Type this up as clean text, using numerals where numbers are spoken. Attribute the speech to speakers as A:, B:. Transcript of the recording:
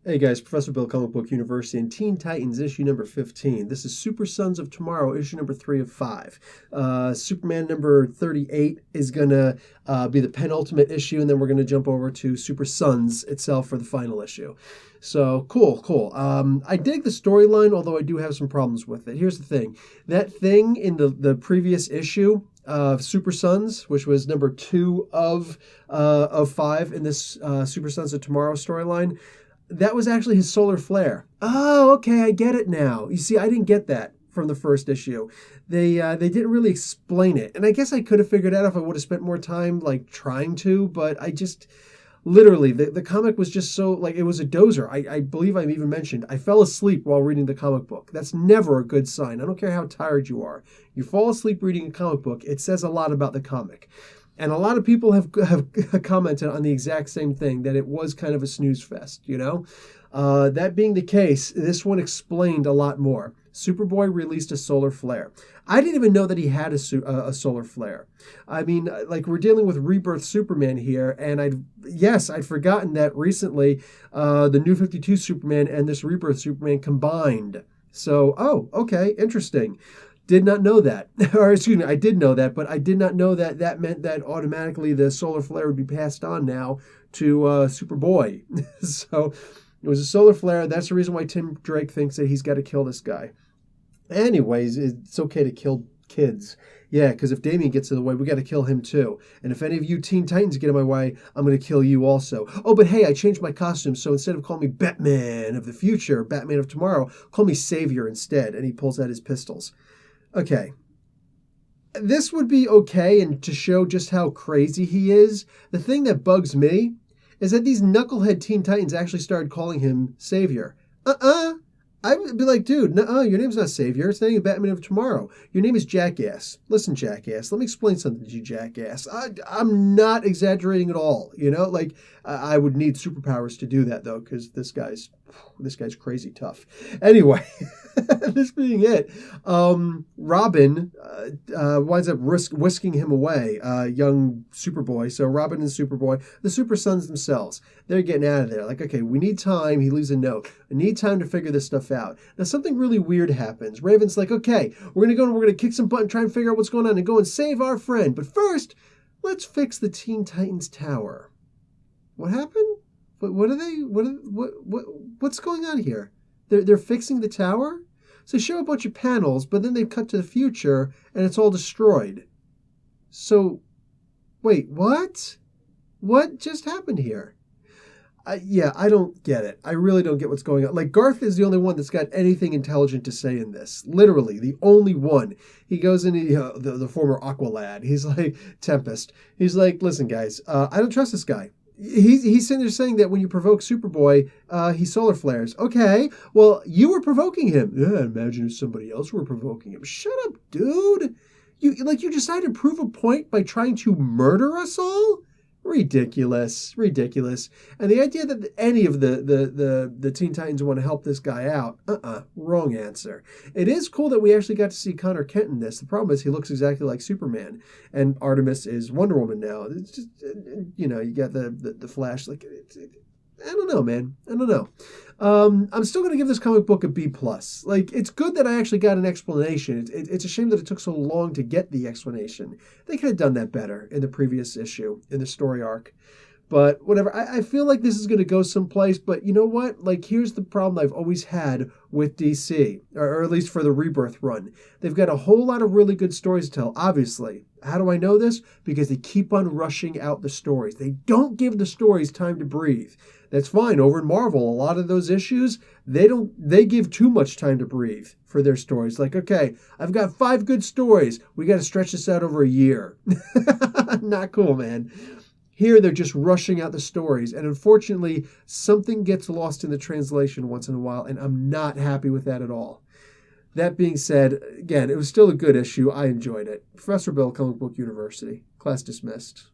A: Hey guys, Professor Bill, Comic Book University, and Teen Titans issue number 15. This is Super Sons of Tomorrow, issue number 3 of 5. Superman number 38 is going to be the penultimate issue, and then we're going to jump over to Super Sons itself for the final issue. So, cool. I dig the storyline, although I do have some problems with it. Here's the thing. That thing in the previous issue of Super Sons, which was number 2 of 5 in this Super Sons of Tomorrow storyline, that was actually his solar flare. Oh, okay, I get it now. You see, I didn't get that from the first issue. They didn't really explain it. And I guess I could have figured out if I would have spent more time, like, trying to, but I just, literally, the comic was just so, like, it was a dozer. I believe I've even mentioned, I fell asleep while reading the comic book. That's never a good sign. I don't care how tired you are. You fall asleep reading a comic book, it says a lot about the comic. And a lot of people have commented on the exact same thing, that it was kind of a snooze fest, you know? That being the case, this one explained a lot more. Superboy released a solar flare. I didn't even know that he had a solar flare. I mean, like, we're dealing with Rebirth Superman here, and I'd forgotten that recently the New 52 Superman and this Rebirth Superman combined. So, oh, okay, interesting. Did not know that. Or excuse me, I did know that, but I did not know that that meant that automatically the solar flare would be passed on now to Superboy. So it was a solar flare. That's the reason why Tim Drake thinks that he's got to kill this guy. Anyways, it's okay to kill kids. Yeah, because if Damien gets in the way, we got to kill him too. And if any of you Teen Titans get in my way, I'm going to kill you also. Oh, but hey, I changed my costume, so instead of calling me Batman of the future, Batman of tomorrow, call me Savior instead. And he pulls out his pistols. Okay, this would be okay, and to show just how crazy he is. The thing that bugs me is that these knucklehead Teen Titans actually started calling him Savior. I would be like, dude, your name's not Savior. It's not even Batman of Tomorrow. Your name is Jackass. Listen, Jackass, let me explain something to you, Jackass. I'm not exaggerating at all, you know? Like, I would need superpowers to do that, though, because this guy's crazy tough. Anyway, this being it, Robin winds up whisking him away, young Superboy. So Robin and Superboy, the Super Sons themselves, they're getting out of there. Like, okay, we need time. He leaves a note. I need time to figure this stuff out. Now, something really weird happens. Raven's like, okay, we're going to go and we're going to kick some butt and try and figure out what's going on and go and save our friend. But first, let's fix the Teen Titans Tower. What happened? What's going on here? They're fixing the tower? So they show a bunch of panels, but then they cut to the future and it's all destroyed. So, wait, what? What just happened here? I don't get it. I really don't get what's going on. Like, Garth is the only one that's got anything intelligent to say in this. Literally, the only one. He goes in, the former Aqualad. He's like, Tempest. He's like, listen, guys, I don't trust this guy. He's sitting there saying that when you provoke Superboy, he solar flares. Okay, well, you were provoking him. Yeah, imagine if somebody else were provoking him. Shut up, dude. You decided to prove a point by trying to murder us all? Ridiculous. And the idea that any of the Teen Titans want to help this guy out, wrong answer. It is cool that we actually got to see Connor Kent in this. The problem is he looks exactly like Superman, and Artemis is Wonder Woman now. It's just, you got the Flash. Like, I don't know, man. I don't know. I'm still going to give this comic book a B+. Like, it's good that I actually got an explanation. It's a shame that it took so long to get the explanation. They could have done that better in the previous issue, in the story arc. But whatever. I feel like this is going to go someplace. But you know what? Like, here's the problem I've always had with DC, or at least for the Rebirth run. They've got a whole lot of really good stories to tell, obviously. How do I know this? Because they keep on rushing out the stories. They don't give the stories time to breathe. That's fine. Over in Marvel, a lot of those issues, they give too much time to breathe for their stories. Like, okay, I've got 5 good stories. We got to stretch this out over a year. Not cool, man. Here, they're just rushing out the stories. And unfortunately, something gets lost in the translation once in a while, and I'm not happy with that at all. That being said, again, it was still a good issue. I enjoyed it. Professor Bill, Comic Book University. Class dismissed.